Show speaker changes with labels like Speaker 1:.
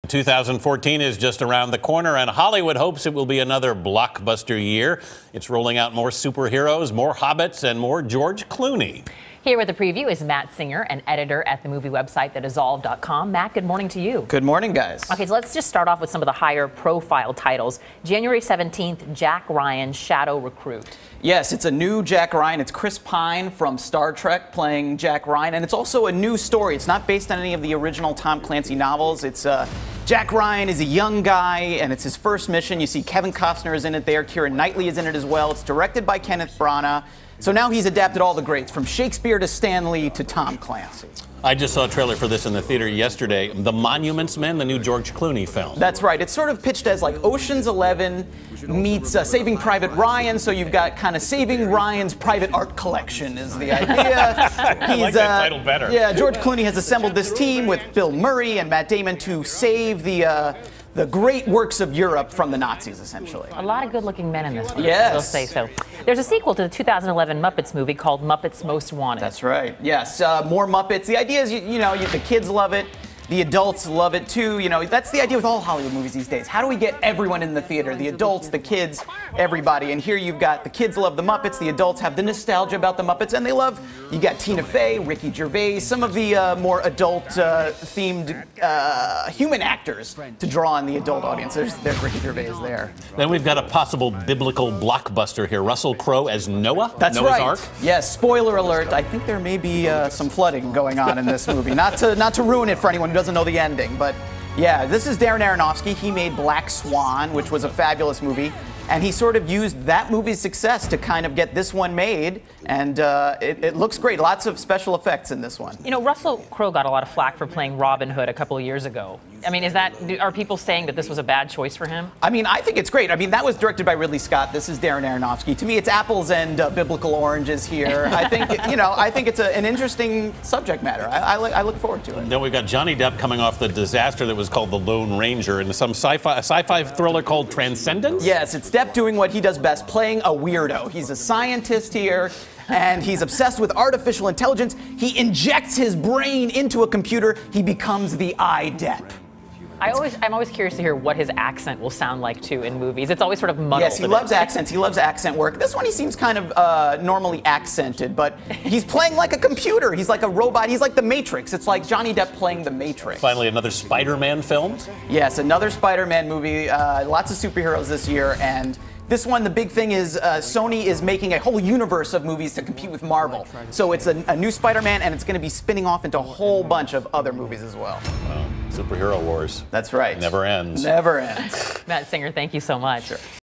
Speaker 1: 2014 is just around the corner, and Hollywood hopes it will be another blockbuster year. It's rolling out more superheroes, more hobbits, and more George Clooney.
Speaker 2: Here with the preview is Matt Singer, an editor at the movie website thedissolve.com. Matt, good morning to you.
Speaker 3: Good morning, guys.
Speaker 2: Okay, so let's just start off with some of the higher profile titles. January 17th, Jack Ryan, Shadow Recruit.
Speaker 3: Yes, it's a new Jack Ryan. It's Chris Pine from Star Trek playing Jack Ryan, and it's also a new story. It's not based on any of the original Tom Clancy novels. It's Jack Ryan is a young guy, and it's his first mission. You see Kevin Costner is in it there. Keira Knightley is in it as well. It's directed by Kenneth Branagh. So now he's adapted all the greats, from Shakespeare to Stan Lee to Tom Clancy.
Speaker 1: I just saw a trailer for this in the theater yesterday. The Monuments Men, the new George Clooney film.
Speaker 3: That's right. It's sort of pitched as like Ocean's 11 meets Saving Private Ryan. So you've got kind of Saving Ryan's private art collection is the idea.
Speaker 1: I like that title better.
Speaker 3: Yeah, George Clooney has assembled this team with Bill Murray and Matt Damon to save the great works of Europe from the Nazis, essentially.
Speaker 2: A lot of good-looking men in this one.
Speaker 3: Yes.
Speaker 2: They'll say so. There's a sequel to the 2011 Muppets movie called Muppets Most Wanted.
Speaker 3: That's right. Yes, more Muppets. The idea is, the kids love it. The adults love it too. That's the idea with all Hollywood movies these days. How do we get everyone in the theater? The adults, the kids, everybody. And here you've got the kids love the Muppets, the adults have the nostalgia about the Muppets, and you got Tina Fey, Ricky Gervais, some of the more adult-themed human actors to draw on the adult audience. There's Ricky Gervais there.
Speaker 1: Then we've got a possible biblical blockbuster here. Russell Crowe as Noah.
Speaker 3: That's
Speaker 1: Noah's
Speaker 3: right.
Speaker 1: Ark.
Speaker 3: Yes, spoiler alert. I think there may be some flooding going on in this movie. Not to ruin it for anyone who doesn't know the ending, but yeah, this is Darren Aronofsky. He made Black Swan, which was a fabulous movie, and he sort of used that movie's success to kind of get this one made, and it looks great. Lots of special effects in this one.
Speaker 2: Russell Crowe got a lot of flack for playing Robin Hood a couple of years ago. I mean, are people saying that this was a bad choice for him?
Speaker 3: I mean, I think it's great. I mean, that was directed by Ridley Scott. This is Darren Aronofsky. To me, it's apples and biblical oranges here. I think, I think it's an interesting subject matter. I look forward to it.
Speaker 1: Then we've got Johnny Depp coming off the disaster that was called The Lone Ranger in some sci-fi thriller called Transcendence.
Speaker 3: Yes, it's Depp doing what he does best, playing a weirdo. He's a scientist here, and he's obsessed with artificial intelligence. He injects his brain into a computer. He becomes the Depp.
Speaker 2: I'm always curious to hear what his accent will sound like, too, in movies. It's always sort of muddled.
Speaker 3: Yes, he loves accents. He loves accent work. This one, he seems kind of normally accented, but he's playing like a computer. He's like a robot. He's like the Matrix. It's like Johnny Depp playing the Matrix.
Speaker 1: Finally, another Spider-Man film.
Speaker 3: Yes, another Spider-Man movie. Lots of superheroes this year, and this one, the big thing is Sony is making a whole universe of movies to compete with Marvel. So it's a new Spider-Man, and it's going to be spinning off into a whole bunch of other movies as well.
Speaker 1: Superhero wars.
Speaker 3: That's right.
Speaker 1: Never ends.
Speaker 3: Never ends.
Speaker 2: Matt Singer, thank you so much.
Speaker 3: Sure.